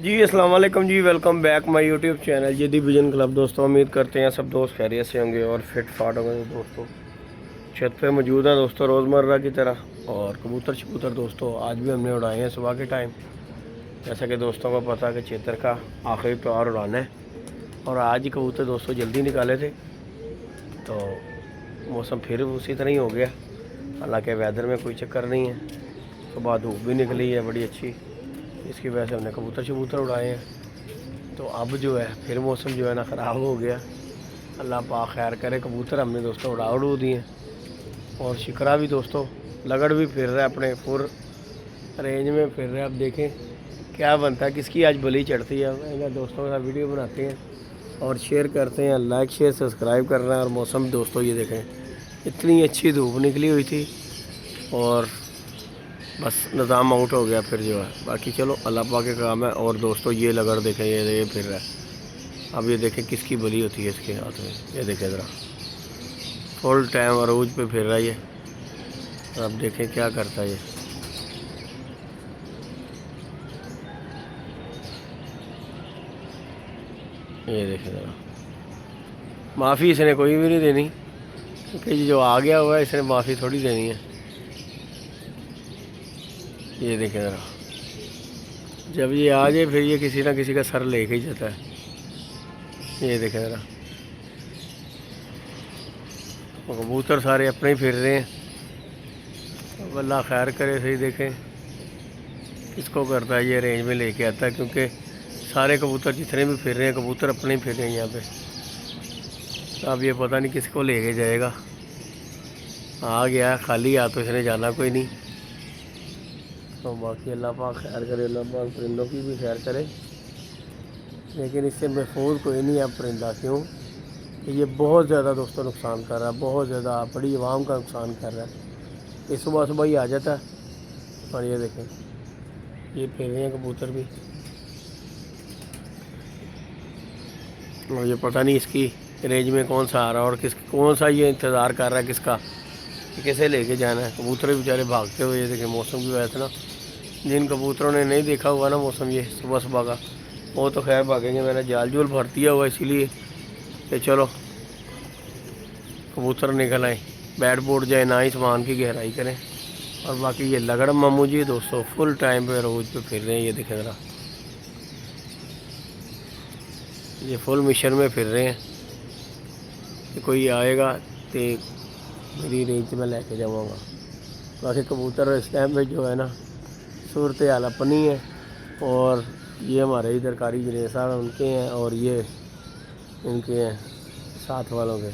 जी अस्सलाम वालेकुम जी, welcome back my YouTube channel जदी विजन क्लब। दोस्तों उम्मीद करते हैं सब दोस्त खैरियत से होंगे और फिट फाट होंगे। दोस्तों छत पे मौजूद हैं दोस्तों रोज़मर्रा की तरह, और कबूतर शबूतर दोस्तों आज भी हमने उड़ाए हैं सुबह के टाइम। जैसा कि दोस्तों को पता है कि चेतर का आखिरी त्यौहार उड़ाना है, और आज ही कबूतर दोस्तों जल्दी निकाले थे तो मौसम फिर उसी तरह ही हो गया। हालांकि वेदर में कोई चक्कर नहीं है, सुबह धूप भी निकली है बड़ी अच्छी, इसकी वजह से हमने कबूतर शबूतर उड़ाए हैं। तो अब जो है फिर मौसम जो है ना ख़राब हो गया। अल्लाह पाक खैर करे। कबूतर हमने दोस्तों उड़ा दिए, और शिकरा भी दोस्तों लगड़ भी फिर रहा है, अपने फुर रेंज में फिर रहा है। अब देखें क्या बनता है, किसकी आज बली चढ़ती है। मैं दोस्तों के साथ वीडियो बनाते हैं और शेयर करते हैं। लाइक शेयर सब्सक्राइब कर रहे हैं। और मौसम दोस्तों ये देखें, इतनी अच्छी धूप निकली हुई थी और बस निज़ाम आउट हो गया फिर जो है। बाकी चलो अल्लाह पाक के काम है। और दोस्तों ये लगड़ देखें, ये फिर रहा है। अब ये देखें किसकी बली होती है इसके हाथ में, ये देखें ज़रा फुल टाइम अरूज पे फिर रहा है ये। अब देखें क्या करता है ये देखें ज़रा। माफ़ी इसने कोई भी नहीं देनी, क्योंकि जो आ गया हुआ है इसने माफ़ी थोड़ी देनी है। ये देखें ज़रा, जब ये आ जाए फिर ये किसी ना किसी का सर लेके ही जाता है। ये देखें ज़रा, कबूतर सारे अपने ही फिर रहे हैं। अब अल्लाह खैर करे। सही देखें किसको करता है ये रेंज में लेके आता है, क्योंकि सारे कबूतर जितने भी फिर रहे हैं कबूतर अपने ही फिर रहे हैं यहाँ पे। तो अब ये पता नहीं किसको लेके जाएगा। आ गया खाली हाथ तो इसने जाना कोई नहीं। तो बाकी अल्लाह पाक खैर करे, अल्लाह पाक परिंदों की भी खैर करे। लेकिन इससे महफूज कोई नहीं है परिंदा। क्यों कि ये बहुत ज़्यादा दोस्तों नुकसान कर रहा है, बहुत ज़्यादा बड़ी आवाम का नुकसान कर रहा है। ये सुबह सुबह ही आ जाता है। और ये देखें ये फिर रहे हैं कबूतर भी, और ये पता नहीं इसकी रेंज में कौन सा आ रहा है और कौन सा ये इंतज़ार कर रहा है किसका, कि कैसे लेके जाना है। कबूतर बेचारे भागते हुए ये देखें। मौसम की वजह से ना, जिन कबूतरों ने नहीं देखा हुआ ना मौसम ये सुबह सुबह का, वो तो खैर भागेंगे। मैंने जाल जूल भर दिया हुआ इसीलिए कि चलो कबूतर निकल आए, बैठ बोट जाए ना ही सामान की गहराई करें। और बाकी ये लगड़ मामू जी दोस्तों फुल टाइम पे रोज पे फिर रहे हैं। ये देखें ज़रा, ये फुल मिशन में फिर रहे हैं कि कोई आएगा तो मेरी रेंज में लेके जाऊँगा। बाकी कबूतर इस टाइम पे जो है ना सूरत हाल अपनी है, और ये हमारे इधर कारी जनेर साहब उनके हैं, और ये इनके हैं साथ वालों के।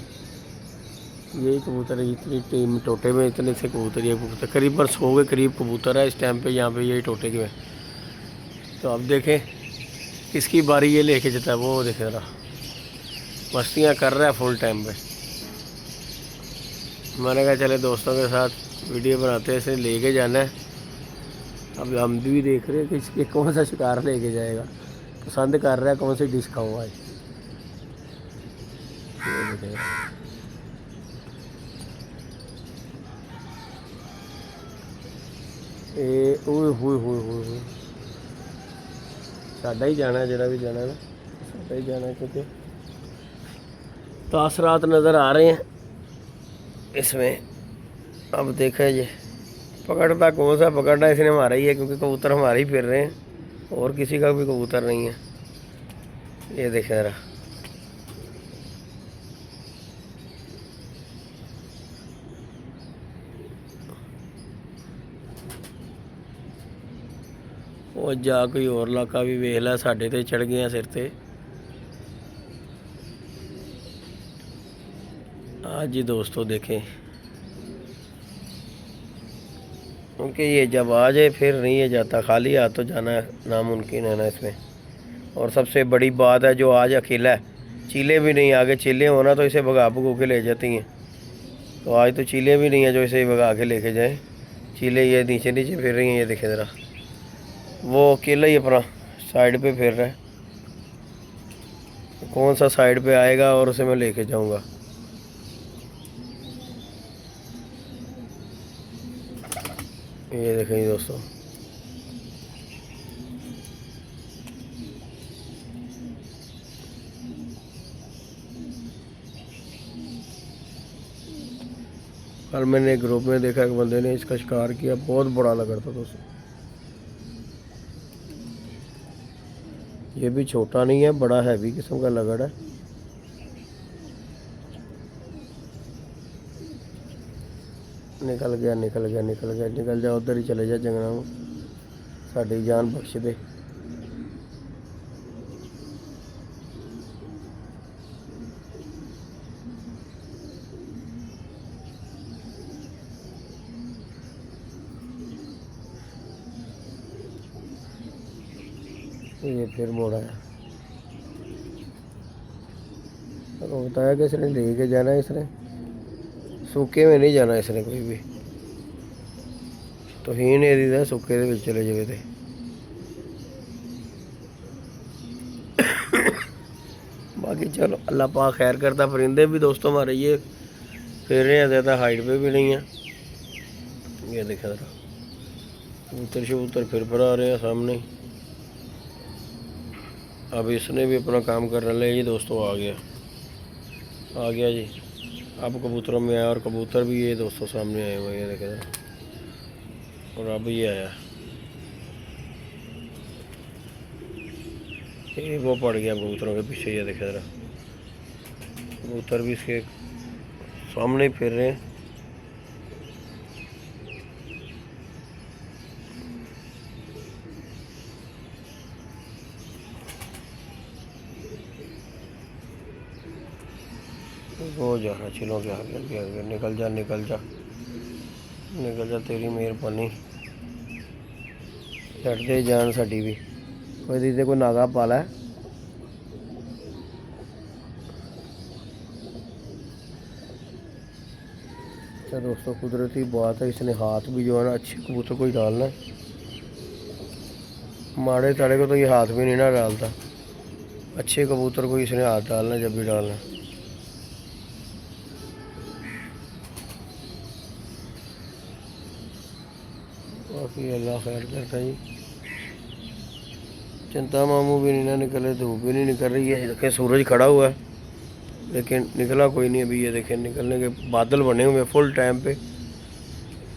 यही कबूतर है, इतनी टीम टोटे में इतने से कबूतर, ये कबूतर करीबन 100 के करीब कबूतर है इस टाइम पे यहाँ पे यही टोटे के में। तो अब देखें किसकी बारी ये लेके जाता है। वो देखे ज़रा मस्तियाँ कर रहा है फुल टाइम पे। मैंने कहा चले दोस्तों के साथ वीडियो बनाते हैं, इसे लेके जाना है। अब हम भी देख रहे हैं कि इसके कौन सा शिकार लेके जाएगा, पसंद कर रहा है कौन सी डिश खाऊँ आज। ये देखें हुए साडा ही जाना है, जरा भी जाना है ना साडा ही जाना है, क्योंकि तासरात नज़र आ रहे हैं इसमें। अब देखा ये पकड़ता कौन सा पकड़ना इसने हमारा ही है, क्योंकि कबूतर हमारे ही फिर रहे हैं और किसी का भी कबूतर नहीं है। ये देखें ज़रा, वो जा कोई और इलाका भी वेख ला, साढ़े ते चढ़ गया सिर ते। आज ही दोस्तों देखें, क्योंकि ये जब आ जाए फिर नहीं है जाता, खाली हाथ तो जाना नामुमकिन है ना इसमें। और सबसे बड़ी बात है जो आज अकेला है, चीले भी नहीं, आगे चीले होना तो इसे भगा भगू के ले जाती हैं। तो आज तो चीले भी नहीं है जो इसे भगा के लेके जाए। चीले ये नीचे नीचे फिर रही हैं। ये देखें ज़रा, वो अकेला ही अपना साइड पे फिर रहा है। कौन सा साइड पे आएगा और उसे मैं लेके जाऊंगा। ये देखें दोस्तों, कल मैंने ग्रुप में देखा एक बंदे ने इसका शिकार किया, बहुत बड़ा लगा था दोस्तों। ये भी छोटा नहीं है, बड़ा हैवी किस्म का लगड़ है। निकल गया निकल गया निकल गया, निकल जा उधर ही चले जा जंगलों में, साड़ी जान बख्श दे। ये फिर मोड़ आया, तो बताया कि इसने ले के जाना है, इसने सूखे में नहीं जाना इसने कोई भी, तो ही नहीं दी सूखे दे विच चले जावे। बाकी चलो अल्लाह पाक खैर करता। परिंदे भी दोस्तों हमारे ये फिर रहे हैं, ज़्यादा हाइट पे भी नहीं है। ये देखा जरा कबूतर शबूतर फिर आ रहे हैं सामने। अब इसने भी अपना काम करने ले जी दोस्तों, आ गया जी। अब कबूतरों में आया, और कबूतर भी ये दोस्तों सामने आए हुए, ये देखे जरा, और अब ये आया, ये वो पड़ गया कबूतरों के पीछे। ये देखे जरा कबूतर भी इसके सामने ही फिर रहे हैं। वो जा रहा चिलों के आगे, निकल जा निकल जा निकल जा, तेरी मेहरबानी। छड़ दे जान साडी भी, कोई दीदे कोई नागा पाला है। तो दोस्तों कुदरती बात है, इसने हाथ भी जो है ना अच्छे कबूतर को ही डालना है, माड़े ताड़े को तो ये हाथ भी नहीं ना डालता, अच्छे कबूतर को इसने हाथ डालना जब भी डालना। बाकी अल्लाह खैर करता जी। चिंता मामू भी नहीं ना निकले, धूप भी नहीं निकल रही है। देखें सूरज खड़ा हुआ है लेकिन निकला कोई नहीं अभी। ये देखें निकलने के बादल बने हुए फुल टाइम पे,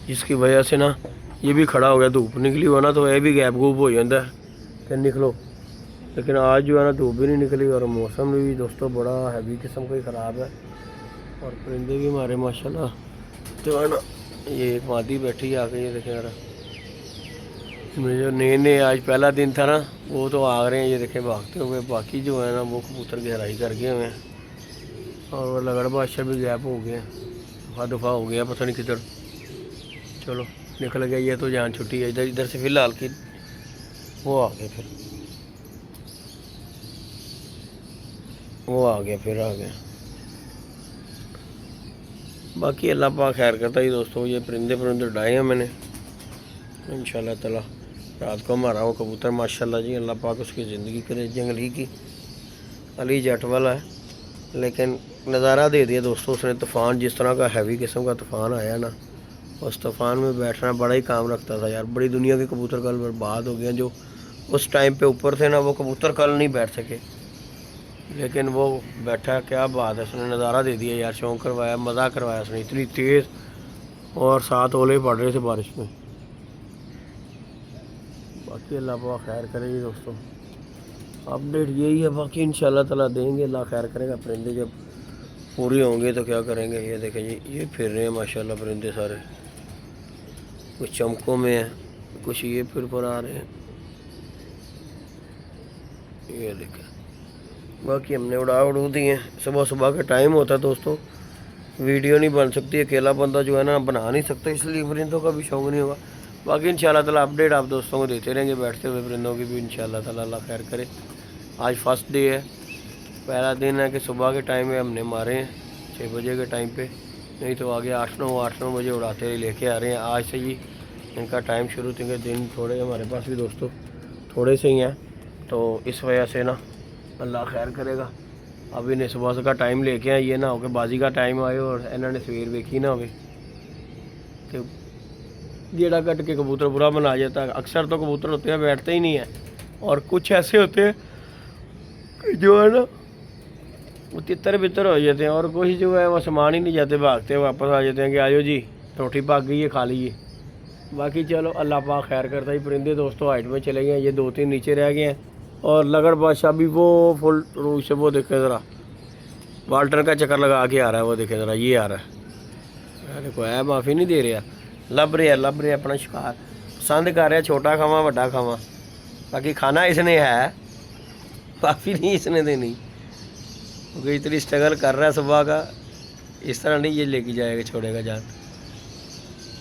जिसकी वजह से ना ये भी खड़ा हो गया। धूप निकली हुआ ना तो ये भी गैप गूप हो जाता है कि निकलो, लेकिन आज जो है ना धूप भी नहीं निकली, और मौसम भी दोस्तों बड़ा हैवी किस्म का ही ख़राब है। और परिंदे भी हमारे माशाल्लाह तो है ना, ये एक मादी बैठी है आके, ये देखें यार इसमें जो नए नए आज पहला दिन था ना, वो तो आ रहे हैं ये देखें भागते हुए। बाकी जो है ना वो कबूतर गहराई कर गए हुए हैं, और वो लगड़ बादशाह भी गैप हो गए, दफा दफा हो गया, पता नहीं किधर। चलो निकल गया ये तो, जान छुट्टी है। इधर इधर से फिलहाल की वो आ गए, फिर वो आ गया। बाकी अल्लाह पाक खैर करता ही दोस्तों। ये परिंदे उड़ाए हैं मैंने इंशाल्लाह ताला। रात को हमारा वो कबूतर माशाल्लाह जी, अल्लाह पाक उसकी ज़िंदगी करे, जंगली की अली जट वाला है, लेकिन नज़ारा दे दिया दोस्तों उसने। तूफ़ान जिस तरह का हैवी किस्म का तूफ़ान आया ना, उस तूफ़ान में बैठना बड़ा ही काम रखता था यार। बड़ी दुनिया के कबूतर कल बर्बाद हो गए, जो उस टाइम पे ऊपर थे ना, वो कबूतर कल नहीं बैठ सके, लेकिन वो बैठा। क्या बात है, उसने नज़ारा दे दिया यार, शौक करवाया, मज़ा करवाया उसने। इतनी तेज़ और 7 ओले पड़ रहे थे बारिश में। बाकी अल्लाह पाक खैर करेगी दोस्तों, अपडेट यही है। बाकी इंशाल्लाह ताला देंगे, अल्लाह खैर करेगा। परिंदे जब पूरे होंगे तो क्या करेंगे। ये देखें जी, ये फिर रहे हैं माशाल्लाह परिंदे सारे, कुछ चमकों में है, कुछ ये फिर आ रहे हैं, ये देखें। बाकी हमने उड़ू दिए हैं। सुबह का टाइम होता है दोस्तों, वीडियो नहीं बन सकती, अकेला बंदा जो है ना बना नहीं सकता, इसलिए परिंदों का भी शौक़ नहीं होगा। बाकी इंशाल्लाह ताला अपडेट आप दोस्तों को देते रहेंगे बैठते हुए परिंदों की भी इंशाल्लाह ताला। अल्लाह खैर करे। आज फर्स्ट डे है, पहला दिन है कि सुबह के टाइम में हमने मारे हैं 6 बजे के टाइम पे, नहीं तो आगे 8-9 बजे उड़ाते ही लेके आ रहे हैं। आज से ही इनका टाइम शुरू थे, दिन थोड़े हमारे पास भी दोस्तों थोड़े से ही हैं, तो इस वजह से ना अल्लाह खैर करेगा। अब इन्हें सुबह का टाइम लेके आए, ये ना हो कि बाजी का टाइम आए और इन्होंने सवेर वेखी ना हो कि गेड़ा कट के कबूतर बुरा बना जाता है। अक्सर तो कबूतर होते हैं बैठते ही नहीं है, और कुछ ऐसे होते हैं कि जो है ना वो तितर बितर हो जाते हैं, और कोई जो है वो सामान ही नहीं जाते, भागते वापस आ जाते हैं कि आयो जी रोटी पक गई है, खा लीजिए। बाकी चलो अल्लाह पाक खैर करता ही। परिंदे दोस्तों हाइट में चले गए हैं, ये 2-3 नीचे रह गए हैं। और लगड़ बादशाह भी वो फुल रूज से, वो देखे ज़रा वाल्टर का चक्कर लगा के आ रहा है, वो देखे ज़रा, ये आ रहा है, देखो है माफ़ी नहीं दे रहा, लभ रहे अपना शिकार पसंद कर रहा, छोटा खावा बड़ा खावा। बाकी खाना इसने है, माफ़ी नहीं इसने देनी, क्योंकि इतनी स्ट्रगल कर रहा है सुबह का, इस तरह नहीं ये लेके जाएगा, छोड़ेगा जान।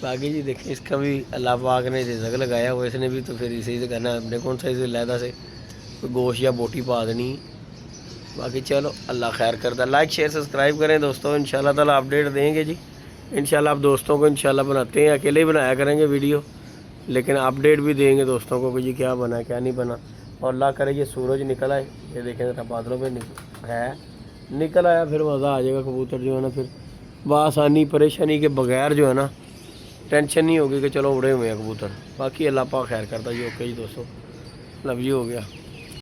बाकी जी देखें, इसका भी अल्लाह पाक ने रिज़्क लगाया हुआ, इसने भी तो फिर इसी से करना है, अपने कौन सा इसे लहदा से कोई गोश्त या बोटी पा देनी। बाकी चलो अल्लाह खैर करता। लाइक शेयर सब्सक्राइब करें दोस्तों, इंशाल्लाह ताला अपडेट देंगे जी। इंशाल्लाह आप दोस्तों को इंशाल्लाह बनाते हैं, अकेले ही बनाया करेंगे वीडियो, लेकिन अपडेट भी देंगे दोस्तों को कि जी क्या बना क्या नहीं बना। और अल्लाह करे ये सूरज निकल आए, ये देखें ज़रा बादलों पे निकल आया, फिर मज़ा आ जाएगा। कबूतर जो है ना फिर बआसानी परेशानी के बगैर जो है ना, टेंशन नहीं होगी कि चलो उड़े हुए हैं कबूतर। बाकी अल्लाह पाक खैर करता जी। ओके जी दोस्तों, लव यू, हो गया।